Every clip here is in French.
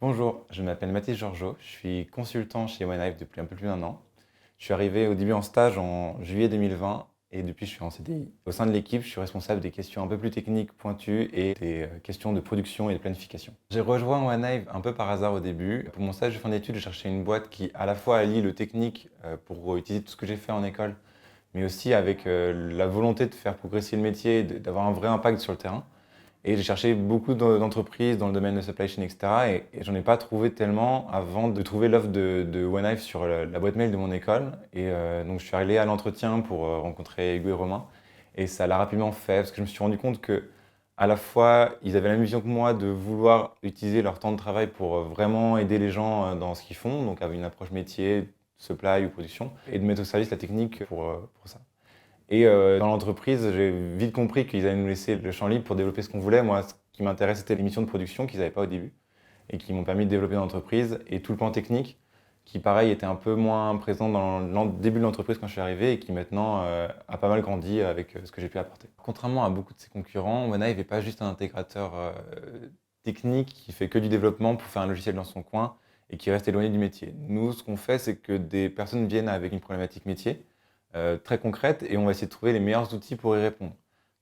Bonjour, je m'appelle Mathis Georgeot, je suis consultant chez OneHive depuis un peu plus d'un an. Je suis arrivé au début en stage en juillet 2020 et depuis je suis en CDI. Au sein de l'équipe, je suis responsable des questions un peu plus techniques pointues et des questions de production et de planification. J'ai rejoint OneHive un peu par hasard au début. Pour mon stage de fin d'études, je cherchais une boîte qui à la fois allie le technique pour utiliser tout ce que j'ai fait en école, mais aussi avec la volonté de faire progresser le métier, d'avoir un vrai impact sur le terrain. Et j'ai cherché beaucoup d'entreprises dans le domaine de supply chain, etc. Et j'en ai pas trouvé tellement avant de trouver l'offre de OneHive sur la boîte mail de mon école. Donc je suis allé à l'entretien pour rencontrer Hugo et Romain. Et ça l'a rapidement fait parce que je me suis rendu compte que à la fois ils avaient la même vision que moi de vouloir utiliser leur temps de travail pour vraiment aider les gens dans ce qu'ils font, donc avec une approche métier, supply ou production, et de mettre au service la technique pour ça. Dans l'entreprise, j'ai vite compris qu'ils allaient nous laisser le champ libre pour développer ce qu'on voulait. Moi, ce qui m'intéresse, c'était les missions de production qu'ils n'avaient pas au début et qui m'ont permis de développer l'entreprise et tout le plan technique qui, pareil, était un peu moins présent dans le début de l'entreprise quand je suis arrivé et qui maintenant a pas mal grandi avec ce que j'ai pu apporter. Contrairement à beaucoup de ses concurrents, OneHive n'est pas juste un intégrateur technique qui fait que du développement pour faire un logiciel dans son coin et qui reste éloigné du métier. Nous, ce qu'on fait, c'est que des personnes viennent avec une problématique métier très concrète et on va essayer de trouver les meilleurs outils pour y répondre.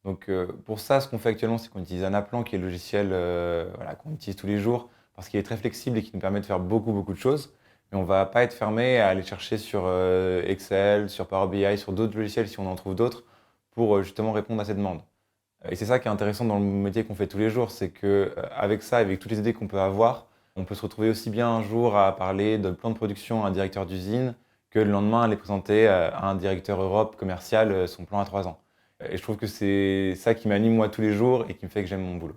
Donc pour ça, ce qu'on fait actuellement, c'est qu'on utilise Anaplan, qui est le logiciel voilà, qu'on utilise tous les jours parce qu'il est très flexible et qui nous permet de faire beaucoup de choses. Mais on ne va pas être fermé à aller chercher sur Excel, sur Power BI, sur d'autres logiciels si on en trouve d'autres pour justement répondre à ces demandes. Et c'est ça qui est intéressant dans le métier qu'on fait tous les jours, c'est que avec ça, avec toutes les idées qu'on peut avoir, on peut se retrouver aussi bien un jour à parler de plan de production à un directeur d'usine que le lendemain aller présenter à un directeur Europe commercial son plan à 3 ans. Et je trouve que c'est ça qui m'anime moi tous les jours et qui me fait que j'aime mon boulot.